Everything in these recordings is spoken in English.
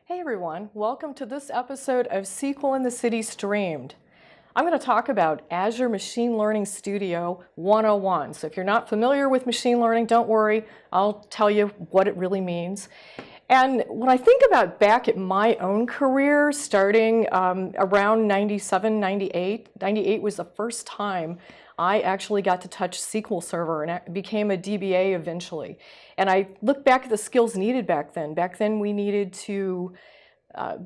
Hey everyone, welcome to this episode of SQL in the City Streamed. I'm going to talk about Azure Machine Learning Studio 101. So if you're not familiar with machine learning, don't worry, I'll tell you what it really means. And when I think about back at my own career, starting around 97, 98, 98 was the first time I actually got to touch SQL Server and I became a DBA eventually. And I look back at the skills needed back then. Back then we needed to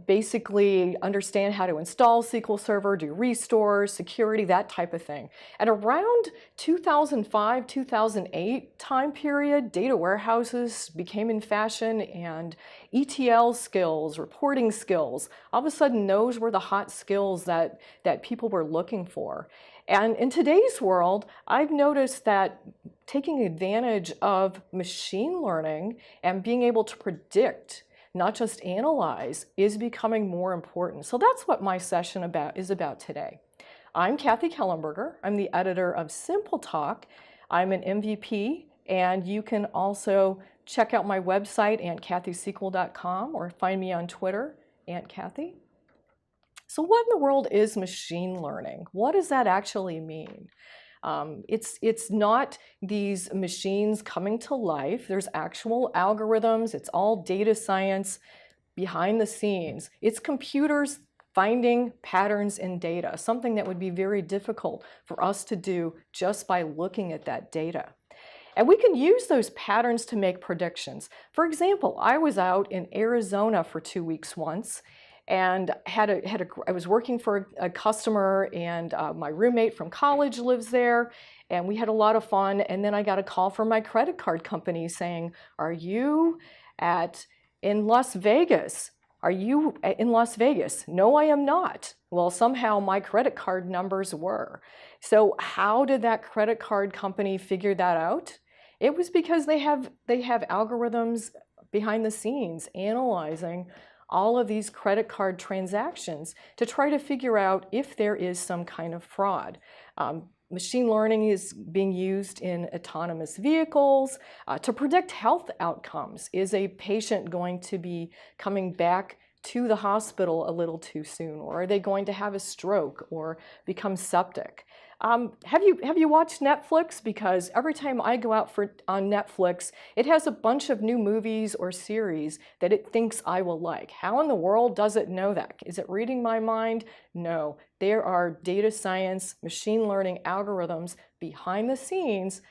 basically understand how to install SQL Server, do restores, security, that type of thing. And around 2005, 2008 time period, data warehouses became in fashion and ETL skills, reporting skills, all of a sudden those were the hot skills that people were looking for. And in today's world, I've noticed that taking advantage of machine learning and being able to predict, not just analyze, is becoming more important. So that's what my session is about today. I'm Kathi Kellenberger. I'm the editor of Simple Talk. I'm an MVP, and you can also check out my website, auntkathysql.com, or find me on Twitter, AuntKathi. So what in the world is machine learning? What does that actually mean? It's not these machines coming to life. There's actual algorithms. It's all data science behind the scenes. It's computers finding patterns in data, something that would be very difficult for us to do just by looking at that data. And we can use those patterns to make predictions. For example, I was out in Arizona for 2 weeks once, and I was working for a customer, and my roommate from college lives there, and we had a lot of fun. And then I got a call from my credit card company saying, "Are you in Las Vegas? Are you in Las Vegas?" "No, I am not." Well, somehow my credit card numbers were. So how did that credit card company figure that out? It was because they have algorithms behind the scenes analyzing all of these credit card transactions to try to figure out if there is some kind of fraud. Machine learning is being used in autonomous vehicles to predict health outcomes. Is a patient going to be coming back to the hospital a little too soon, or are they going to have a stroke or become septic? Have you watched Netflix? Because every time I go out on Netflix, it has a bunch of new movies or series that it thinks I will like. How in the world does it know that? Is it reading my mind? No. There are data science, machine learning algorithms behind the scenes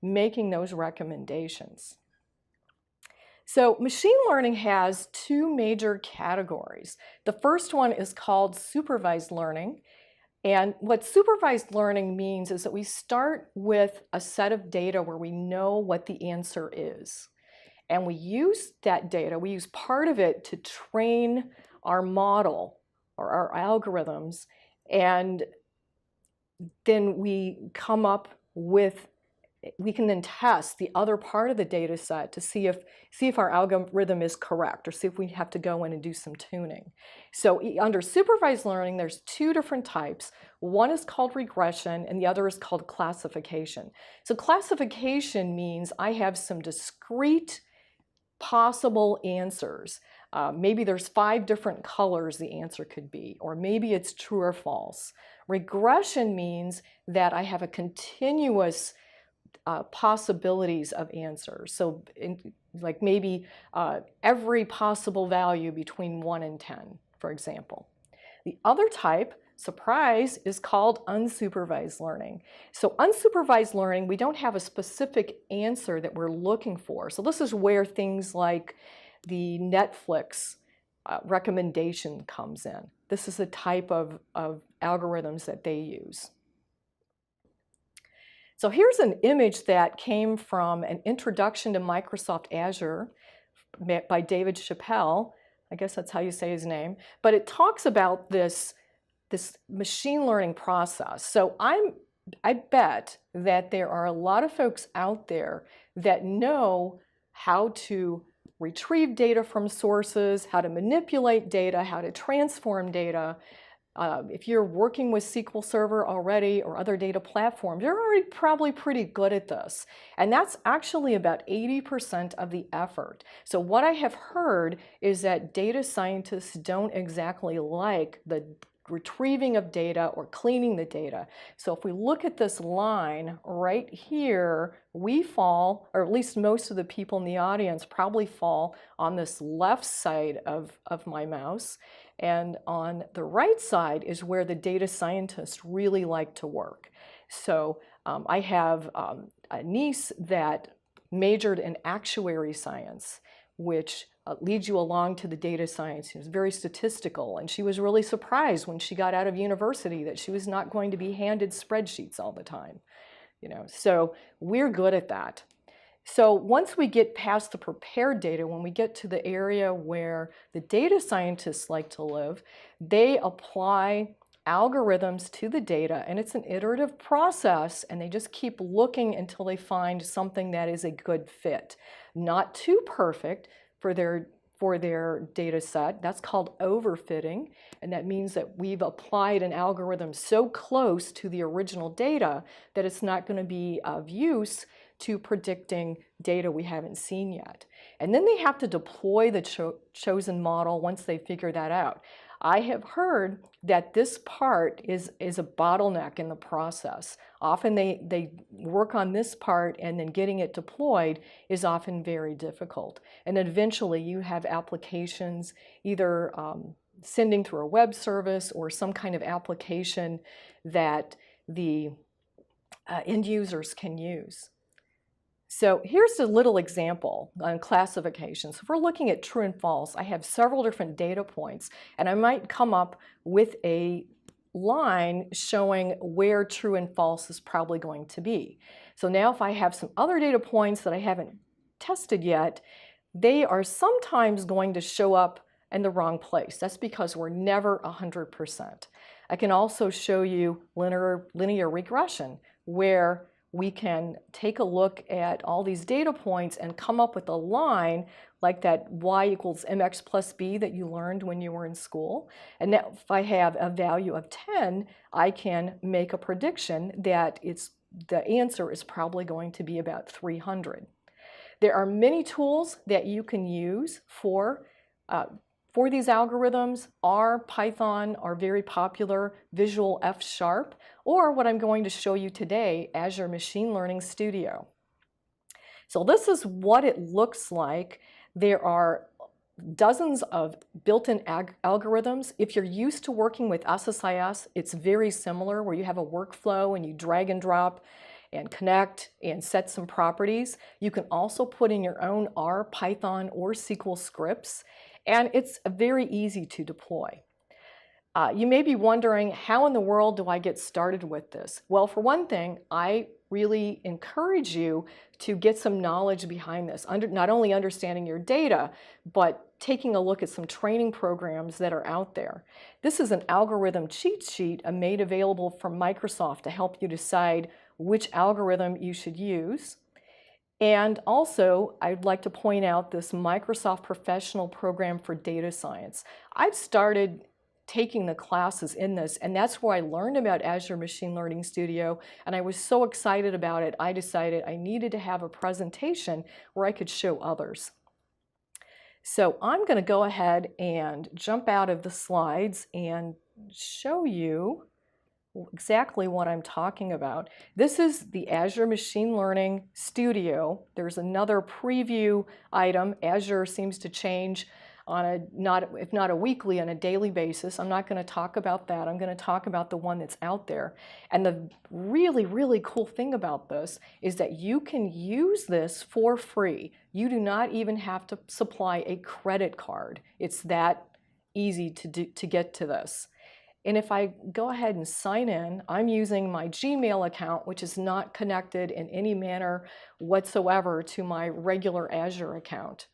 making those recommendations. So machine learning has two major categories. The first one is called supervised learning. And what supervised learning means is that we start with a set of data where we know what the answer is. And we use that data, we use part of it to train our model or our algorithms, and then we come up with, we can then test the other part of the data set to see if our algorithm is correct, or see if we have to go in and do some tuning. So under supervised learning, there's two different types. One is called regression and the other is called classification. So classification means I have some discrete possible answers. Maybe there's 5 different colors the answer could be, or maybe it's true or false. Regression means that I have a continuous possibilities of answers. So like maybe every possible value between 1 and 10, for example. The other type, surprise, is called unsupervised learning. So unsupervised learning, we don't have a specific answer that we're looking for. So this is where things like the Netflix recommendation comes in. This is the type of algorithms that they use. So here's an image that came from an introduction to Microsoft Azure by David Chappelle. I guess that's how you say his name. But it talks about this machine learning process. So I bet that there are a lot of folks out there that know how to retrieve data from sources, how to manipulate data, how to transform data, If you're working with SQL Server already or other data platforms, you're already probably pretty good at this. And that's actually about 80% of the effort. So what I have heard is that data scientists don't exactly like the retrieving of data or cleaning the data. So if we look at this line right here, we fall, or at least most of the people in the audience probably fall on this left side of my mouse. And on the right side is where the data scientists really like to work. So I have a niece that majored in actuary science, which leads you along to the data science. It was very statistical, and she was really surprised when she got out of university that she was not going to be handed spreadsheets all the time. So we're good at that. So once we get past the prepared data, when we get to the area where the data scientists like to live, they apply algorithms to the data, and it's an iterative process, and they just keep looking until they find something that is a good fit. Not too perfect for their data set. That's called overfitting, and that means that we've applied an algorithm so close to the original data that it's not going to be of use to predicting data we haven't seen yet. And then they have to deploy the chosen model once they figure that out. I have heard that this part is a bottleneck in the process. Often they work on this part, and then getting it deployed is often very difficult. And eventually you have applications either sending through a web service or some kind of application that the end users can use. So here's a little example on classification. So if we're looking at true and false, I have several different data points, and I might come up with a line showing where true and false is probably going to be. So now if I have some other data points that I haven't tested yet, they are sometimes going to show up in the wrong place. That's because we're never 100%. I can also show you linear regression, where we can take a look at all these data points and come up with a line like that y equals mx plus b that you learned when you were in school. And now if I have a value of 10, I can make a prediction that the answer is probably going to be about 300. There are many tools that you can use for these algorithms. R, Python are very popular, Visual F#, or what I'm going to show you today, Azure Machine Learning Studio. So this is what it looks like. There are dozens of built-in algorithms. If you're used to working with SSIS, it's very similar, where you have a workflow and you drag and drop and connect and set some properties. You can also put in your own R, Python, or SQL scripts, and it's very easy to deploy. You may be wondering, how in the world do I get started with this? Well, for one thing, I really encourage you to get some knowledge behind this, not only understanding your data, but taking a look at some training programs that are out there. This is an algorithm cheat sheet made available from Microsoft to help you decide which algorithm you should use. And also, I'd like to point out this Microsoft Professional Program for Data Science. I've started taking the classes in this, and that's where I learned about Azure Machine Learning Studio, and I was so excited about it, I decided I needed to have a presentation where I could show others. So I'm going to go ahead and jump out of the slides and show you exactly what I'm talking about. This is the Azure Machine Learning Studio. There's another preview item. Azure seems to change on if not a weekly, on a daily basis. I'm not going to talk about that. I'm going to talk about the one that's out there. And the really, really cool thing about this is that you can use this for free. You do not even have to supply a credit card. It's that easy to get to this. And if I go ahead and sign in, I'm using my Gmail account, which is not connected in any manner whatsoever to my regular Azure account.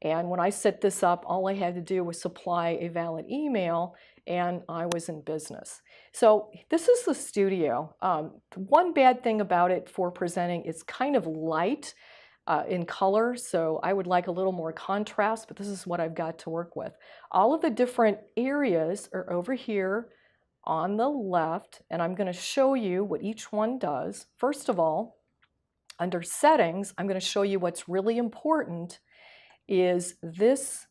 And when I set this up, all I had to do was supply a valid email, and I was in business. So this is the studio. One bad thing about it for presenting, it's kind of light in color, so I would like a little more contrast, but this is what I've got to work with. All of the different areas are over here on the left, and I'm going to show you what each one does. First of all, under settings, I'm going to show you what's really important is this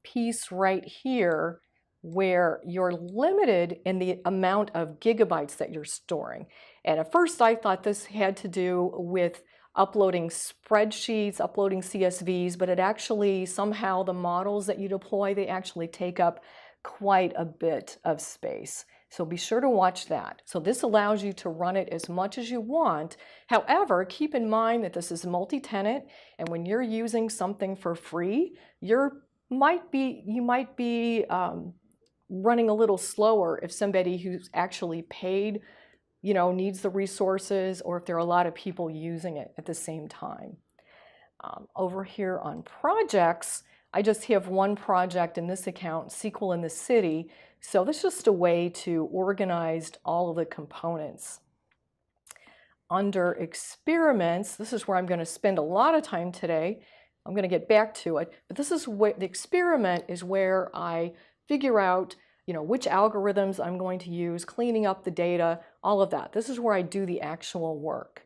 piece right here where you're limited in the amount of gigabytes that you're storing. And at first I thought this had to do with uploading spreadsheets, uploading CSVs, but it actually somehow the models that you deploy, they actually take up quite a bit of space. So be sure to watch that. So this allows you to run it as much as you want. However, keep in mind that this is multi-tenant, and when you're using something for free, you might be running a little slower if somebody who's actually paid, needs the resources, or if there are a lot of people using it at the same time. Over here on projects, I just have one project in this account, SQL in the City. So this is just a way to organize all of the components. Under experiments, this is where I'm going to spend a lot of time today. I'm going to get back to it, but this is where the experiment is where I figure out, which algorithms I'm going to use, cleaning up the data, all of that. This is where I do the actual work.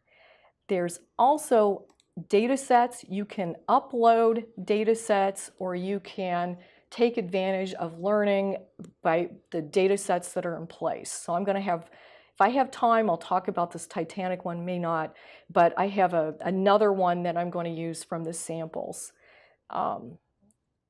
There's also data sets. You can upload data sets, or you can take advantage of learning by the data sets that are in place. So I'm going to have, if I have time, I'll talk about this Titanic one, may not, but I have another one that I'm going to use from the samples.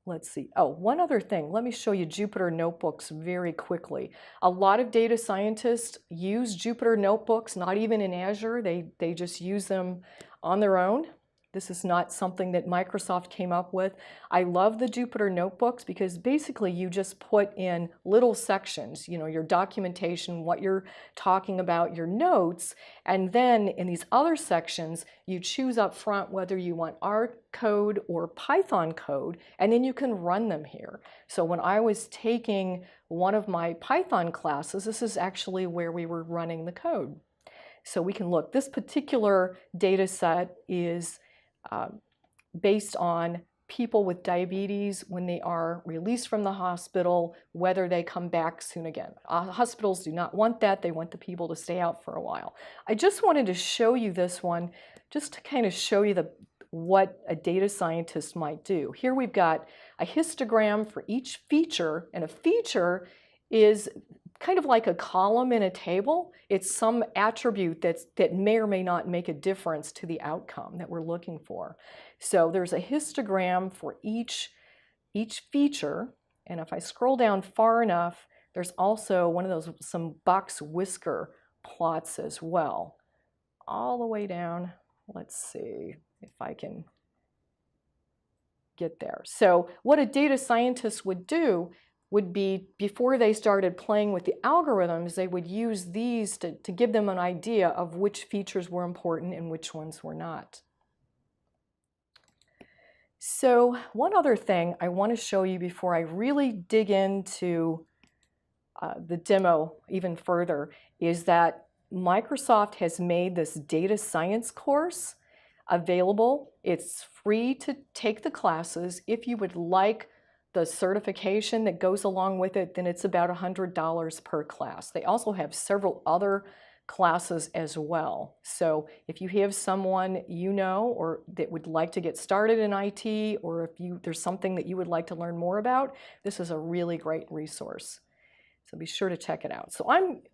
Let's see. Oh, one other thing. Let me show you Jupyter Notebooks very quickly. A lot of data scientists use Jupyter Notebooks, not even in Azure. They just use them on their own. This is not something that Microsoft came up with. I love the Jupyter Notebooks because basically you just put in little sections, your documentation, what you're talking about, your notes, and then in these other sections, you choose up front whether you want R code or Python code, and then you can run them here. So when I was taking one of my Python classes, this is actually where we were running the code. So we can look. This particular data set is based on people with diabetes when they are released from the hospital, whether they come back soon again. Hospitals do not want that. They want the people to stay out for a while. I just wanted to show you this one just to kind of show you what a data scientist might do. Here we've got a histogram for each feature, and a feature is kind of like a column in a table. It's some attribute that may or may not make a difference to the outcome that we're looking for. So there's a histogram for each feature, and if I scroll down far enough, there's also some box whisker plots as well. All the way down. Let's see if I can get there. So what a data scientist would do would be, before they started playing with the algorithms, they would use these to give them an idea of which features were important and which ones were not. So one other thing I want to show you before I really dig into the demo even further is that Microsoft has made this data science course available. It's free to take the classes. If you would like the certification that goes along with it, then it's about $100 per class. They also have several other classes as well. So if you have someone or that would like to get started in IT, or if there's something that you would like to learn more about, this is a really great resource. So be sure to check it out. So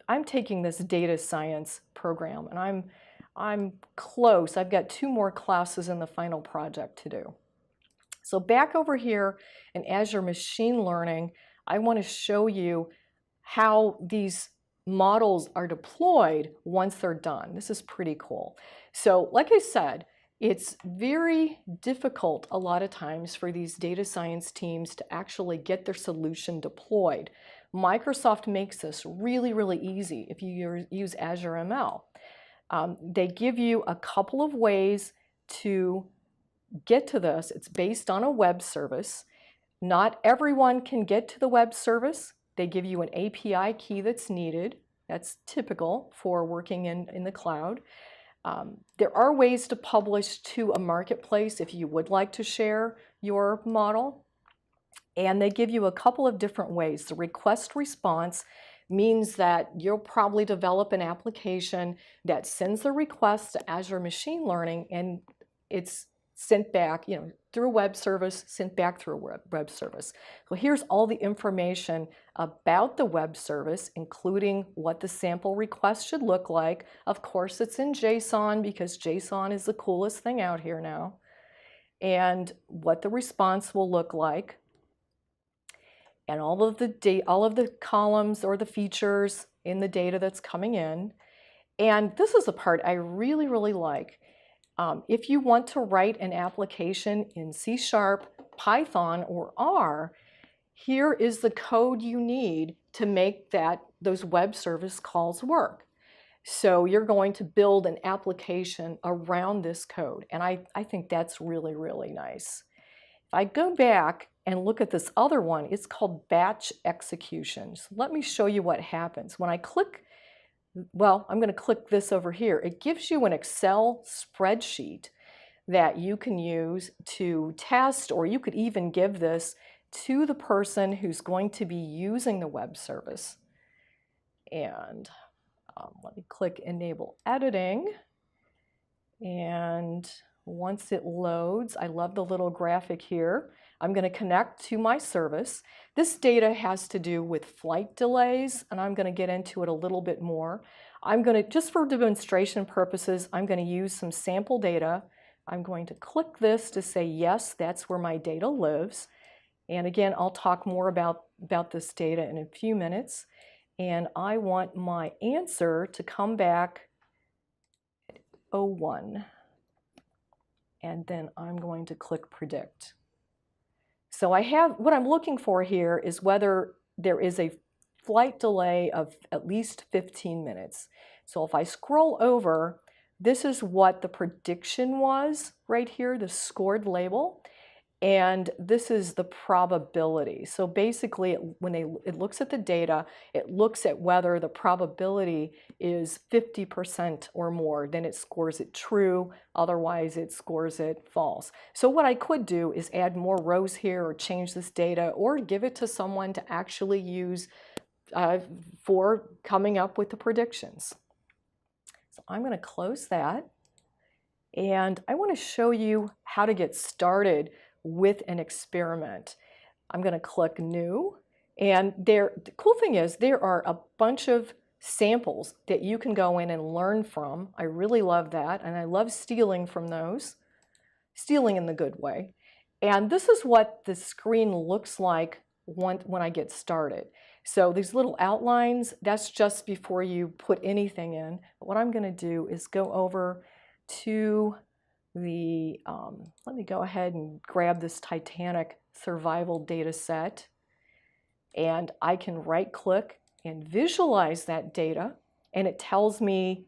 I'm taking this data science program, and I'm close. I've got 2 more classes in the final project to do. So back over here in Azure Machine Learning, I want to show you how these models are deployed once they're done. This is pretty cool. So like I said, it's very difficult a lot of times for these data science teams to actually get their solution deployed. Microsoft makes this really, really easy if you use Azure ML. They give you a couple of ways to get to this. It's based on a web service. Not everyone can get to the web service. They give you an API key that's needed. That's typical for working in the cloud. There are ways to publish to a marketplace if you would like to share your model. And they give you a couple of different ways. The request response, means that you'll probably develop an application that sends a request to Azure Machine Learning, and it's sent back, through a web service, sent back through a web service. So here's all the information about the web service, including what the sample request should look like. Of course, it's in JSON because JSON is the coolest thing out here now. And what the response will look like, and all of the columns or the features in the data that's coming in. And this is a part I really, really like. If you want to write an application in C#, Python, or R, here is the code you need to make those web service calls work. So you're going to build an application around this code, and I think that's really, really nice. If I go back and look at this other one, it's called batch execution. So let me show you what happens. When I click, well, I'm going to click this over here. It gives you an Excel spreadsheet that you can use to test, or you could even give this to the person who's going to be using the web service. And let me click Enable Editing. And once it loads, I love the little graphic here. I'm going to connect to my service. This data has to do with flight delays, and I'm going to get into it a little bit more. I'm going to, just for demonstration purposes, I'm going to use some sample data. I'm going to click this to say, yes, that's where my data lives. And again, I'll talk more about this data in a few minutes. And I want my answer to come back at 01. And then I'm going to click Predict. So I have, what I'm looking for here is whether there is a flight delay of at least 15 minutes. So if I scroll over, this is what the prediction was right here, the scored label. And this is the probability. So basically, when it looks at the data, it looks at whether the probability is 50% or more. Then it scores it true. Otherwise, it scores it false. So what I could do is add more rows here, or change this data, or give it to someone to actually use for coming up with the predictions. So I'm going to close that. And I want to show you how to get started with an experiment. I'm going to click New, and the cool thing is there are a bunch of samples that you can go in and learn from. I really love that, and I love stealing from those, stealing in the good way. And this is what the screen looks like when I get started. So these little outlines, that's just before you put anything in. But what I'm going to do is go over to the, let me go ahead and grab this Titanic survival data set, and I can right click and visualize that data, and it tells me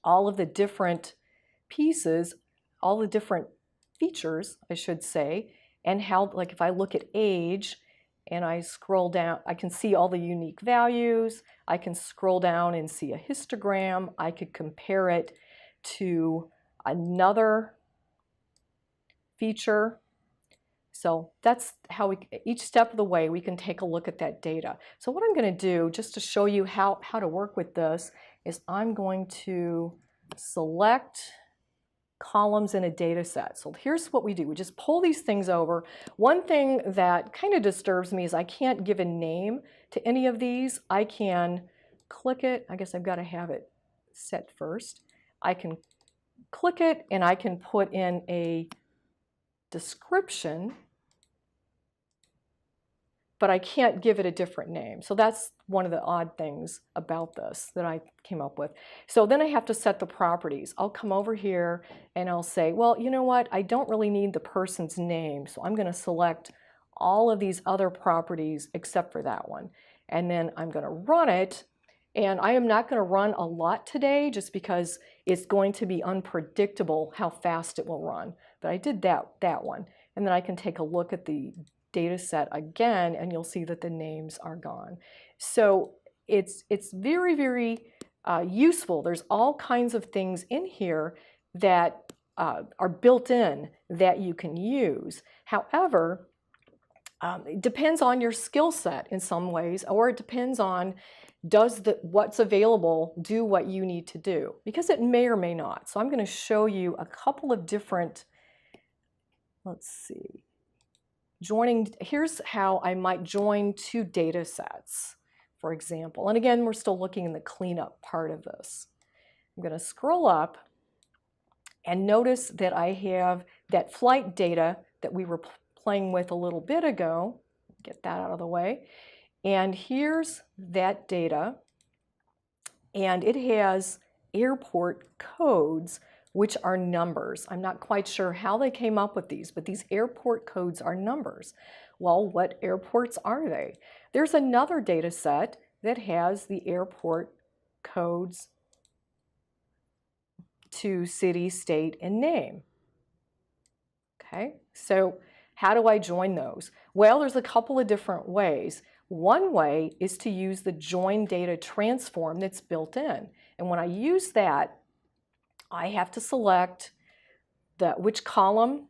all of the different pieces, all the different features, I should say, and how, like if I look at age and I scroll down, I can see all the unique values. I can scroll down and see a histogram. I could compare it to another feature. So that's how each step of the way we can take a look at that data. So what I'm going to do, just to show you how to work with this, is I'm going to select columns in a data set. So here's what we do. We just pull these things over. One thing that kind of disturbs me is I can't give a name to any of these. I can click it. I guess I've got to have it set first. I can click it, and I can put in a description, but I can't give it a different name. So that's one of the odd things about this that I came up with. So then I have to set the properties. I'll come over here and I'll say, well, you know what? I don't really need the person's name, so I'm going to select all of these other properties except for that one. And then I'm going to run it. And I am not going to run a lot today just because it's going to be unpredictable how fast it will run. But I did that one. And then I can take a look at the data set again, and you'll see that the names are gone. So it's very, very useful. There's all kinds of things in here that are built in that you can use. However, It depends on your skill set in some ways, or it depends on what's available do what you need to do, because it may or may not. So I'm going to show you a couple of different, let's see, here's how I might join two data sets, for example. And again, we're still looking in the cleanup part of this. I'm going to scroll up and notice that I have that flight data that we were playing with a little bit ago. Get that out of the way. And here's that data, and it has airport codes, which are numbers. I'm not quite sure how they came up with these, but these airport codes are numbers. Well, what airports are they? There's another data set that has the airport codes to city, state, and name. Okay, so how do I join those? Well, there's a couple of different ways. One way is to use the join data transform that's built in. And when I use that, I have to select which column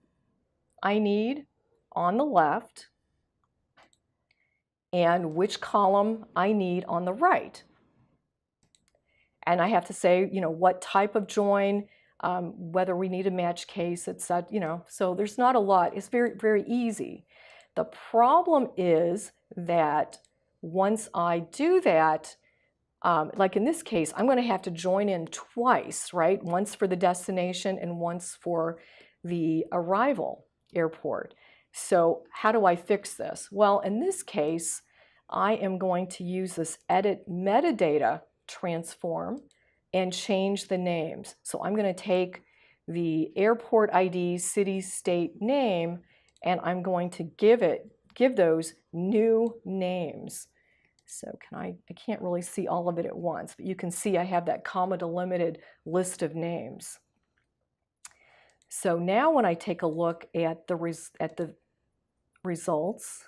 I need on the left and which column I need on the right. And I have to say, what type of join, whether we need a match case, etc. So there's not a lot. It's very, very easy. The problem is that once I do that, like in this case, I'm going to have to join in twice, right? Once for the destination and once for the arrival airport. So how do I fix this? Well, in this case, I am going to use this edit metadata transform and change the names. So I'm going to take the airport ID, city, state, name, and I'm going to give those new names. So I can't really see all of it at once, but you can see I have that comma delimited list of names. So now when I take a look at the results,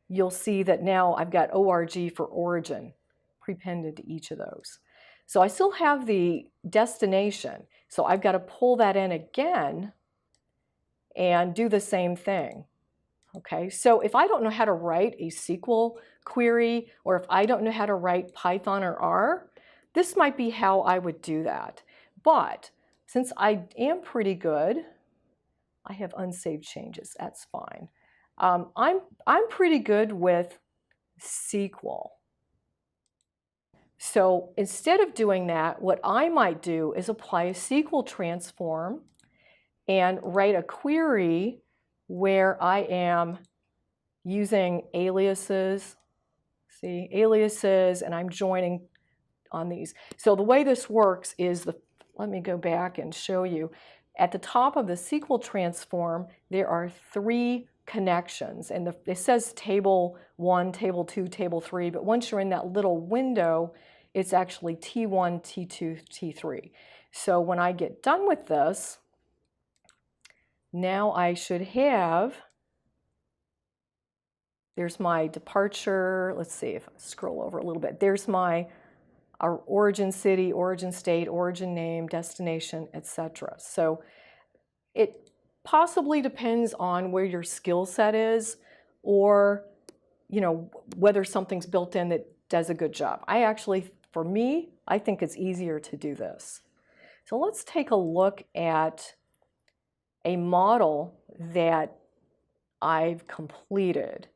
you'll see that now I've got ORG for origin prepended to each of those. So I still have the destination, so I've got to pull that in again and do the same thing. Okay, so if I don't know how to write a SQL query, or if I don't know how to write Python or R, this might be how I would do that. But since I am pretty good, I have unsaved changes, that's fine. I'm pretty good with SQL. So instead of doing that, what I might do is apply a SQL transform and write a query where I am using aliases, and I'm joining on these. So the way this works is, let me go back and show you. At the top of the SQL transform, there are 3 connections, and it says table 1, table 2, table 3, but once you're in that little window, it's actually T1, T2, T3. So when I get done with this, now I should have, there's my departure. Let's see if I scroll over a little bit. There's our origin city, origin state, origin name, destination, etc. So it possibly depends on where your skill set is, or whether something's built in that does a good job. For me, I think it's easier to do this. So let's take a look at a model that I've completed.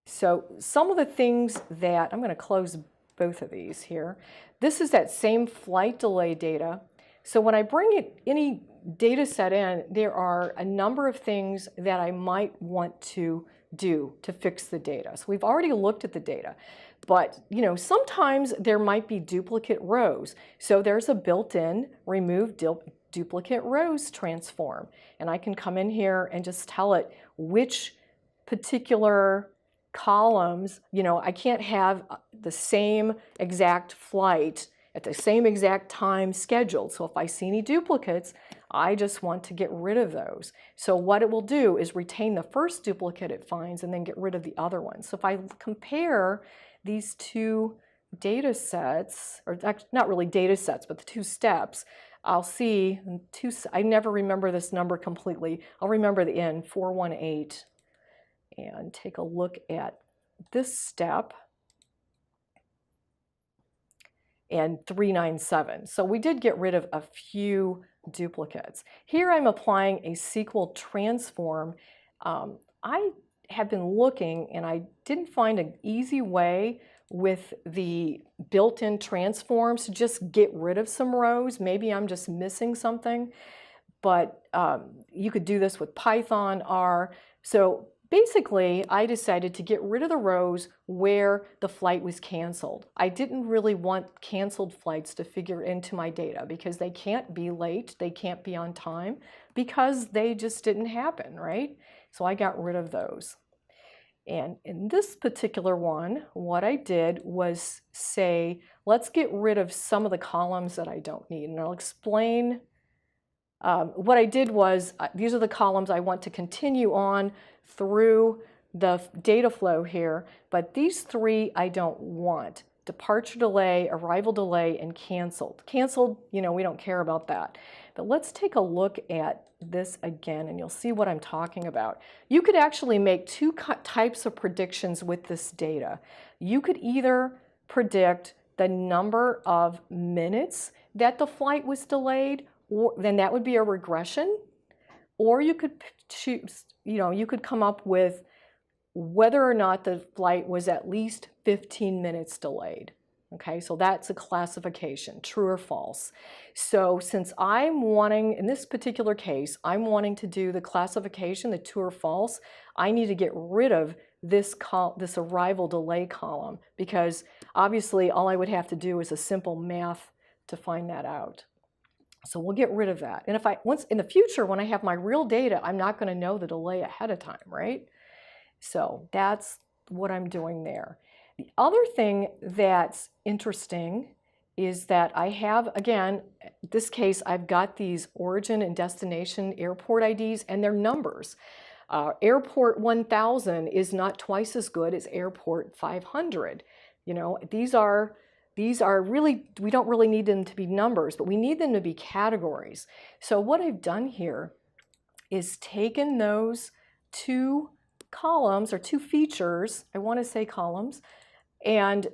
So some of the things that, I'm going to close both of these here. This is that same flight delay data. So when I bring any data set in, there are a number of things that I might want to do to fix the data. So we've already looked at the data, but sometimes there might be duplicate rows. So there's a built-in remove duplicate rows transform, and I can come in here and just tell it which particular columns, I can't have the same exact flight at the same exact time scheduled. So if I see any duplicates, I just want to get rid of those. So what it will do is retain the first duplicate it finds and then get rid of the other ones. So if I compare these two data sets, or not really data sets, but the two steps, I'll see I never remember this number completely. I'll remember the end, 418, and take a look at this step, and 397. So we did get rid of a few duplicates. Here I'm applying a SQL transform. I have been looking and I didn't find an easy way with the built-in transforms to just get rid of some rows. Maybe I'm just missing something, but you could do this with Python, R. So basically, I decided to get rid of the rows where the flight was canceled. I didn't really want canceled flights to figure into my data because they can't be late, they can't be on time, because they just didn't happen, right? So I got rid of those. And in this particular one, what I did was say, let's get rid of some of the columns that I don't need. And I'll explain. What I did was, these are the columns I want to continue on through the data flow here, but these three I don't want. Departure delay, arrival delay, and canceled. Canceled, we don't care about that. But let's take a look at this again, and you'll see what I'm talking about. You could actually make two types of predictions with this data. You could either predict the number of minutes that the flight was delayed, or then that would be a regression, or you could choose, you could come up with whether or not the flight was at least 15 minutes delayed. Okay, so that's a classification, true or false. So since I'm wanting, in this particular case, I'm wanting to do the classification, the true or false, I need to get rid of this arrival delay column, because obviously all I would have to do is a simple math to find that out. So we'll get rid of that. And if once in the future, when I have my real data, I'm not going to know the delay ahead of time, right? So that's what I'm doing there. The other thing that's interesting is that I have, again, in this case, I've got these origin and destination airport IDs and their numbers. Airport 1000 is not twice as good as airport 500. These are really, we don't really need them to be numbers, but we need them to be categories. So what I've done here is taken those two columns, or two features, I want to say columns, and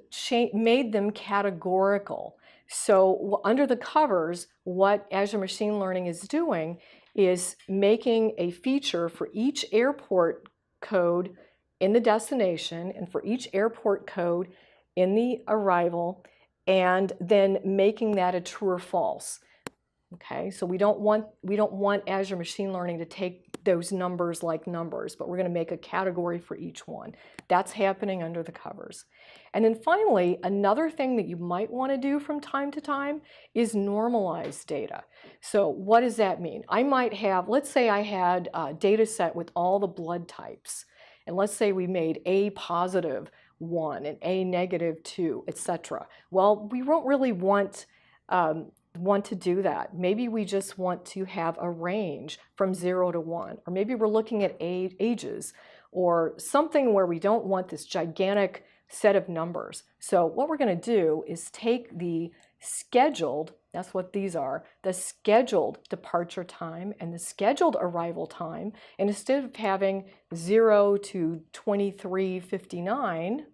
made them categorical. So under the covers, what Azure Machine Learning is doing is making a feature for each airport code in the destination and for each airport code in the arrival, and then making that a true or false. Okay, so we don't want Azure Machine Learning to take those numbers like numbers, but we're going to make a category for each one. That's happening under the covers. And then finally, another thing that you might want to do from time to time is normalize data. So what does that mean? I might have, let's say I had a data set with all the blood types, and let's say we made A positive 1 and A negative 2, etc. Well, we won't really want to do that. Maybe we just want to have a range from 0 to 1, or maybe we're looking at ages, or something where we don't want this gigantic set of numbers. So what we're going to do is take the scheduled, that's what these are, the scheduled departure time and the scheduled arrival time, and instead of having 0 to 23:59,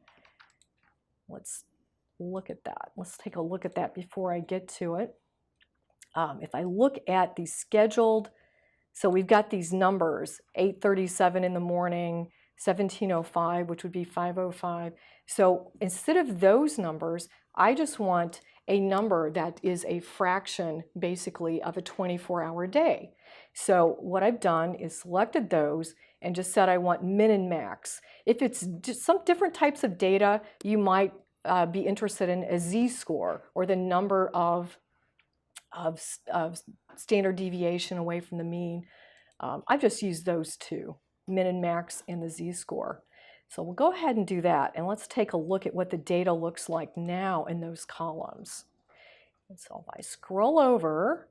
let's look at that. Let's take a look at that before I get to it. If I look at the scheduled, so we've got these numbers, 8:37 in the morning, 17:05, which would be 5:05. So instead of those numbers, I just want a number that is a fraction, basically, of a 24-hour day. So what I've done is selected those and just said I want min and max. If it's just some different types of data, you might be interested in a z-score, or the number of standard deviation away from the mean. I've just used those two, min and max and the z-score. So we'll go ahead and do that, and let's take a look at what the data looks like now in those columns. And so if I scroll over,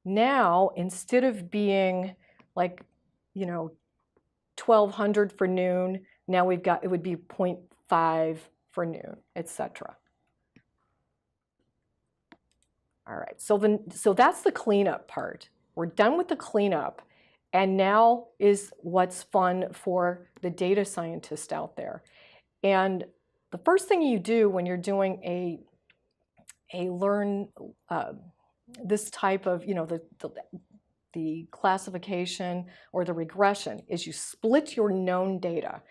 now instead of being like, 1200 for noon, now we've got, it would be 0.5 for noon, etc. All right, so that's the cleanup part. We're done with the cleanup, and now is what's fun for the data scientist out there. And the first thing you do when you're doing this type of, the classification or the regression is you split your known data.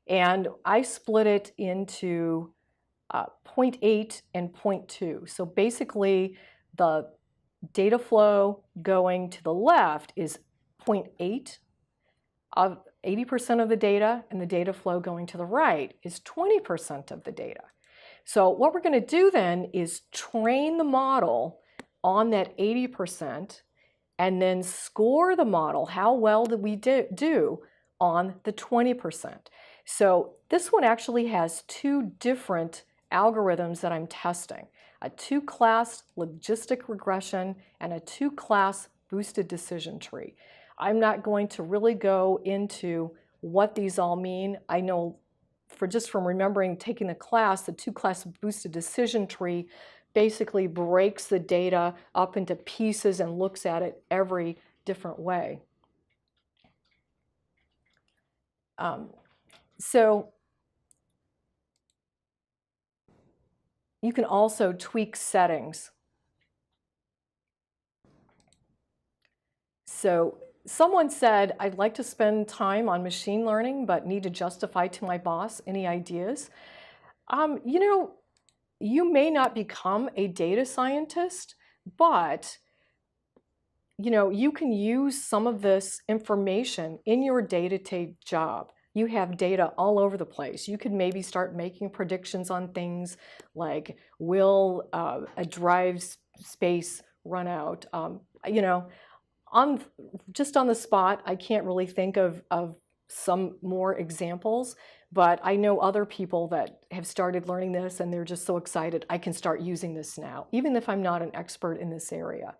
And I split it into 0.8 and 0.2. So basically, the data flow going to the left is 0.8 of 80% of the data, and the data flow going to the right is 20% of the data. So what we're going to do then is train the model on that 80% and then score the model. How well did we do on the 20%? So this one actually has two different algorithms that I'm testing. A two-class logistic regression and a two-class boosted decision tree. I'm not going to really go into what these all mean. I know just from remembering taking the class, the two-class boosted decision tree basically breaks the data up into pieces and looks at it every different way. So you can also tweak settings. So someone said, I'd like to spend time on machine learning, but need to justify to my boss. Any ideas? You may not become a data scientist, but you can use some of this information in your day-to-day job. You have data all over the place. You could maybe start making predictions on things like, will a drive space run out? Just on the spot, I can't really think of some more examples, but I know other people that have started learning this and they're just so excited, I can start using this now, even if I'm not an expert in this area.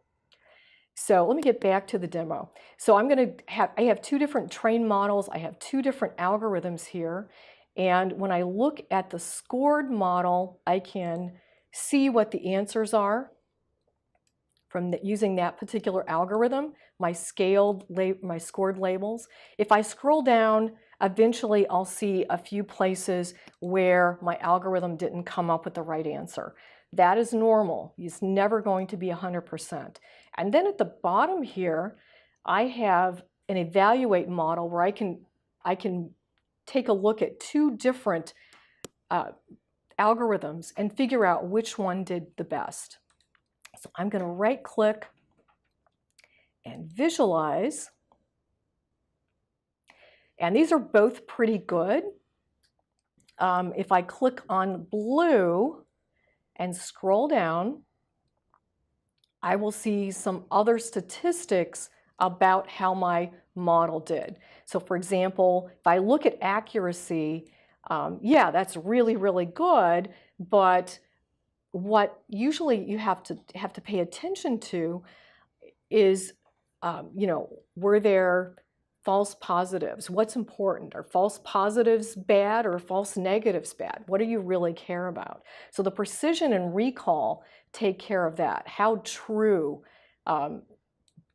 So let me get back to the demo. So I have two different trained models. I have two different algorithms here. And when I look at the scored model, I can see what the answers are from using that particular algorithm, my scored labels. If I scroll down, eventually I'll see a few places where my algorithm didn't come up with the right answer. That is normal. It's never going to be 100%. And then at the bottom here, I have an evaluate model where I can take a look at two different algorithms and figure out which one did the best. So I'm going to right-click and visualize. And these are both pretty good. If I click on blue and scroll down, I will see some other statistics about how my model did. So for example, if I look at accuracy, yeah, that's really, really good, but what usually you have to pay attention to is, were there false positives? What's important? Are false positives bad or false negatives bad? What do you really care about? So the precision and recall take care of that. How true,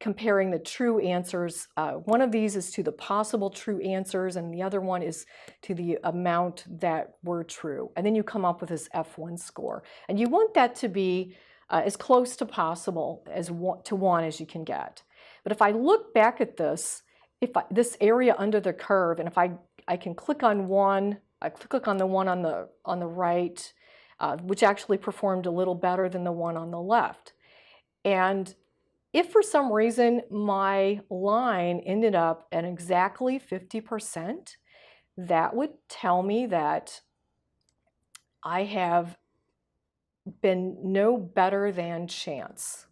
comparing the true answers. One of these is to the possible true answers, and the other one is to the amount that were true. And then you come up with this F1 score. And you want that to be as close to possible as 1 as you can get. But if I look back at this, this area under the curve, and if I can click on one, I click on the one on the right, which actually performed a little better than the one on the left. And if for some reason my line ended up at exactly 50%, that would tell me that I have been no better than chance.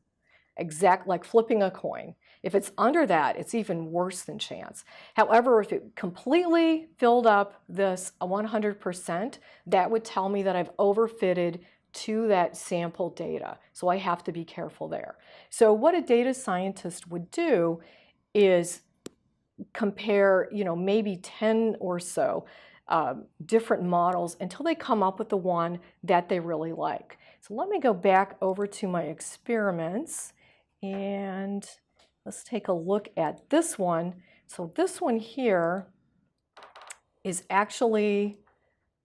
Like flipping a coin. If it's under that, it's even worse than chance. However, if it completely filled up this 100%, that would tell me that I've overfitted to that sample data. So I have to be careful there. So what a data scientist would do is compare, maybe 10 or so different models until they come up with the one that they really like. So let me go back over to my experiments and let's take a look at this one. So this one here is actually,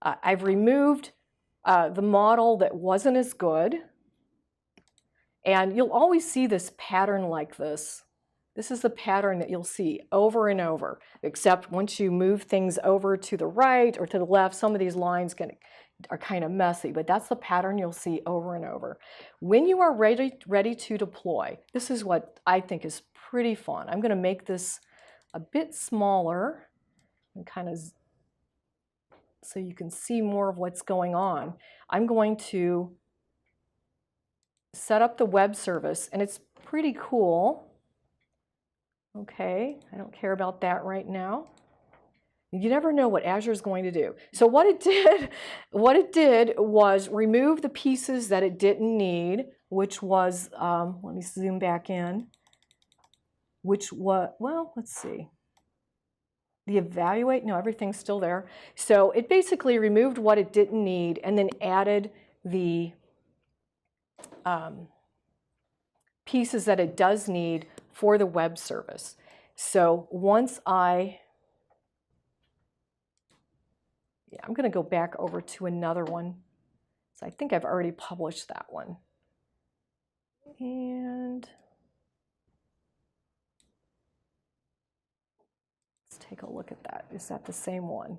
I've removed the model that wasn't as good. And you'll always see this pattern like this. This is the pattern that you'll see over and over, except once you move things over to the right or to the left, some of these lines are kind of messy, but that's the pattern you'll see over and over. When you are ready to deploy, this is what I think is pretty fun. I'm going to make this a bit smaller and kind of so you can see more of what's going on. I'm going to set up the web service, and it's pretty cool. Okay, I don't care about that right now. You never know what Azure is going to do. So what it did was remove the pieces that it didn't need, which was, let me zoom back in, which was, well, let's see. The evaluate, no, everything's still there. So it basically removed what it didn't need and then added the pieces that it does need for the web service. So once I'm going to go back over to another one. So I think I've already published that one. And let's take a look at that. Is that the same one?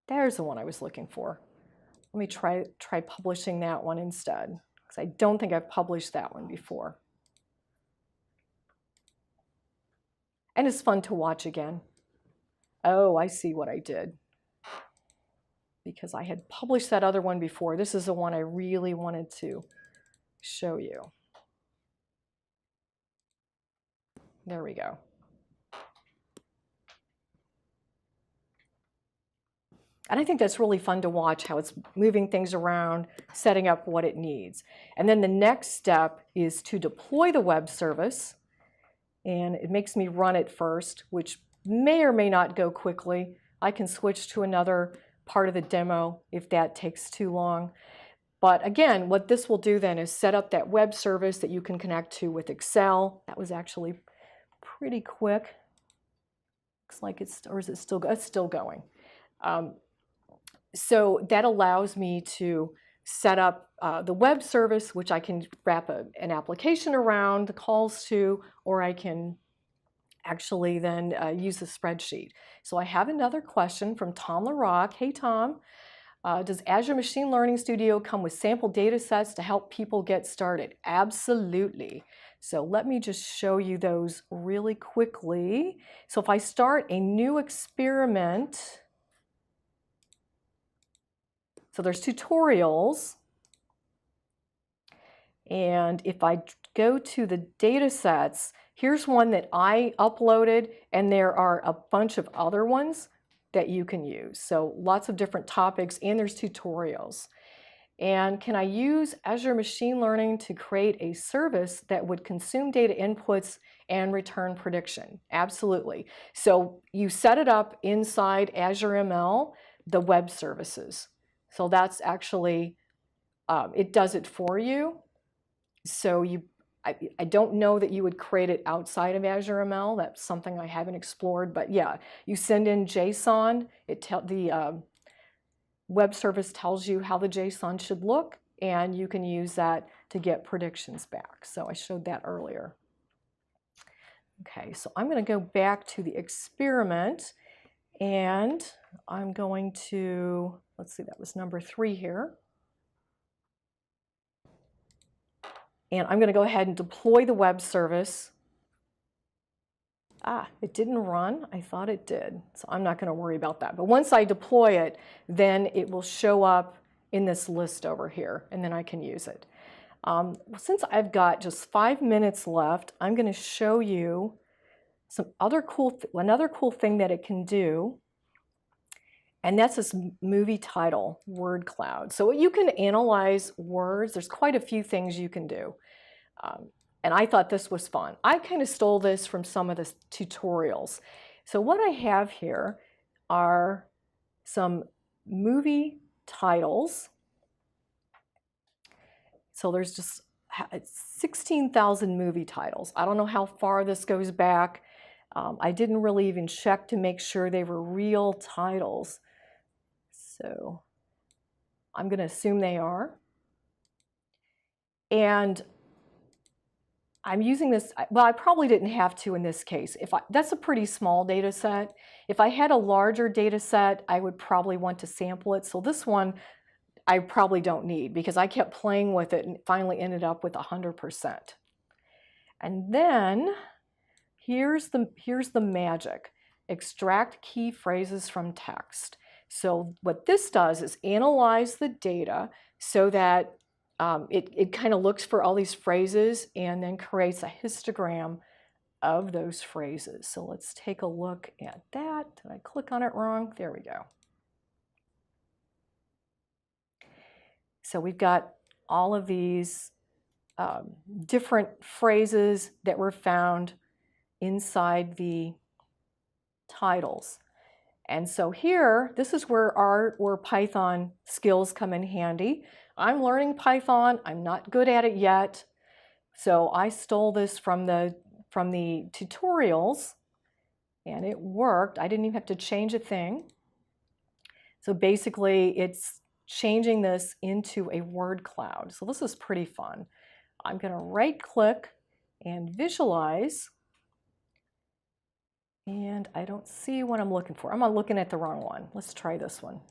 There's the one I was looking for. Let me try publishing that one instead, because I don't think I've published that one before. And it's fun to watch again. Oh, I see what I did. Because I had published that other one before. This is the one I really wanted to show you. There we go. And I think that's really fun to watch, how it's moving things around, setting up what it needs. And then the next step is to deploy the web service. And it makes me run it first, which may or may not go quickly. I can switch to another part of the demo if that takes too long. But again, what this will do then is set up that web service that you can connect to with Excel. That was actually pretty quick. Looks like it's, or is it still, it's still going. So that allows me to set up the web service, which I can wrap an application around the calls to, or I can actually then use the spreadsheet. So I have another question from Tom LaRock. Hey, Tom. Does Azure Machine Learning Studio come with sample data sets to help people get started? Absolutely. So let me just show you those really quickly. So if I start a new experiment, so there's tutorials, and if I go to the data sets, here's one that I uploaded, and there are a bunch of other ones that you can use. So lots of different topics, and there's tutorials. And can I use Azure Machine Learning to create a service that would consume data inputs and return prediction? Absolutely. So you set it up inside Azure ML, the web services. So that's actually, it does it for you. So I don't know that you would create it outside of Azure ML. That's something I haven't explored. But yeah, you send in JSON. The web service tells you how the JSON should look, and you can use that to get predictions back. So I showed that earlier. Okay, so I'm going to go back to the experiment, and I'm going to, let's see, that was number 3 here. And I'm going to go ahead and deploy the web service. It didn't run. I thought it did. So I'm not going to worry about that. But once I deploy it, then it will show up in this list over here, and then I can use it. Since I've got just 5 minutes left, I'm going to show you some another cool thing that it can do. And that's this movie title, word cloud. So you can analyze words. There's quite a few things you can do. And I thought this was fun. I kind of stole this from some of the tutorials. So what I have here are some movie titles. So there's just 16,000 movie titles. I don't know how far this goes back. I didn't really even check to make sure they were real titles. So I'm going to assume they are. And I'm using this, well, I probably didn't have to in this case. That's a pretty small data set. If I had a larger data set, I would probably want to sample it. So this one, I probably don't need because I kept playing with it and finally ended up with 100%. And then here's the magic. Extract key phrases from text. So what this does is analyze the data so that it kind of looks for all these phrases and then creates a histogram of those phrases. So let's take a look at that. Did I click on it wrong? There we go. So we've got all of these different phrases that were found inside the titles. And so here, this is where our Python skills come in handy. I'm learning Python. I'm not good at it yet. So I stole this from the tutorials, and it worked. I didn't even have to change a thing. So basically, it's changing this into a word cloud. So this is pretty fun. I'm going to right-click and visualize. And I don't see what I'm looking for. I'm looking at the wrong one. Let's try this one.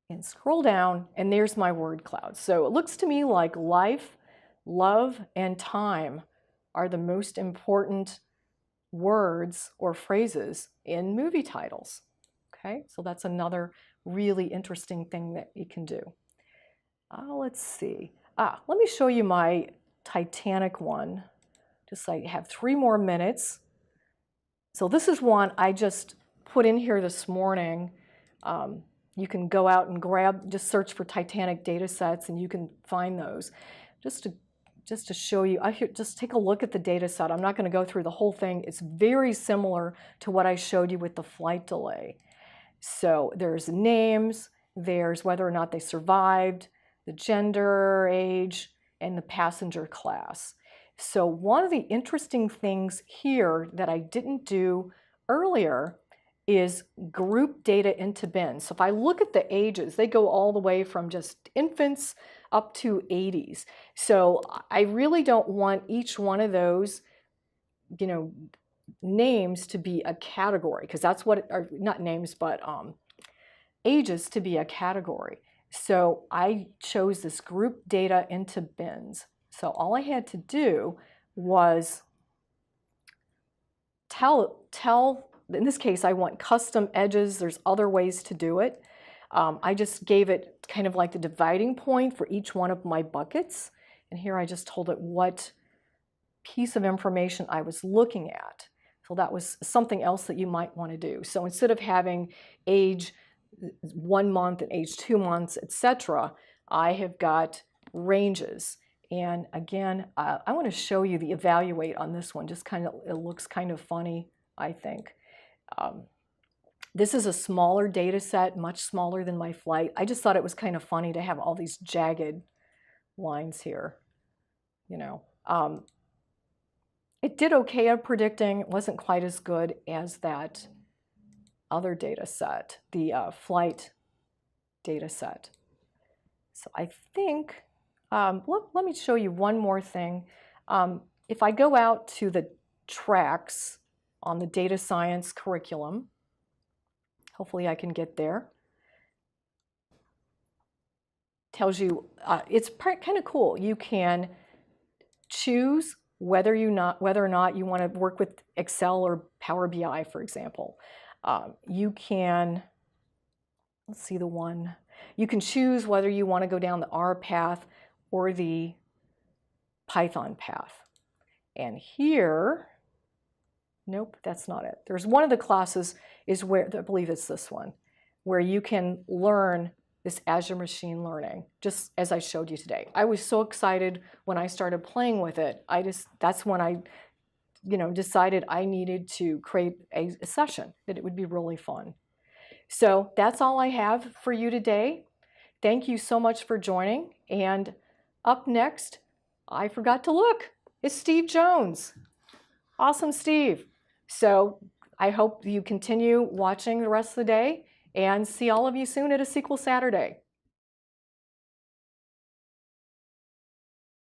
And scroll down, and there's my word cloud. So it looks to me like life, love, and time are the most important words or phrases in movie titles. Okay, so that's another really interesting thing that you can do. Let's see. Let me show you my Titanic one. Just I have 3 more minutes. So this is one I just put in here this morning. You can go out and just search for Titanic data sets and you can find those. Just to show you, just take a look at the data set. I'm not going to go through the whole thing. It's very similar to what I showed you with the flight delay. So there's names, there's whether or not they survived, the gender, age, and the passenger class. So one of the interesting things here that I didn't do earlier is group data into bins. So if I look at the ages, they go all the way from just infants up to 80s. So I really don't want each one of those, names to be a category, because that's what, or not names, but ages to be a category. So I chose this group data into bins. So all I had to do was tell, in this case, I want custom edges. There's other ways to do it. I just gave it kind of like the dividing point for each one of my buckets. And here I just told it what piece of information I was looking at. So that was something else that you might want to do. So instead of having age 1 month and age 2 months, etc., I have got ranges. And again, I want to show you the evaluate on this one. Just kind of, it looks kind of funny, I think. This is a smaller data set, much smaller than my flight. I just thought it was kind of funny to have all these jagged lines here. It did okay at predicting. It wasn't quite as good as that other data set, the flight data set. So I think, let me show you one more thing. If I go out to the tracks on the data science curriculum, hopefully I can get there. Tells you, it's kind of cool. You can choose whether or not you want to work with Excel or Power BI, for example. You can, let's see the one. You can choose whether you want to go down the R path or the Python path. And here, nope, that's not it. There's one of the classes is where, I believe it's this one, where you can learn this Azure Machine Learning, just as I showed you today. I was so excited when I started playing with it. That's when I, decided I needed to create a session, that it would be really fun. So that's all I have for you today. Thank you so much for joining. And up next, I forgot to look, it's Steve Jones. Awesome, Steve. So I hope you continue watching the rest of the day and see all of you soon at a SQL Saturday.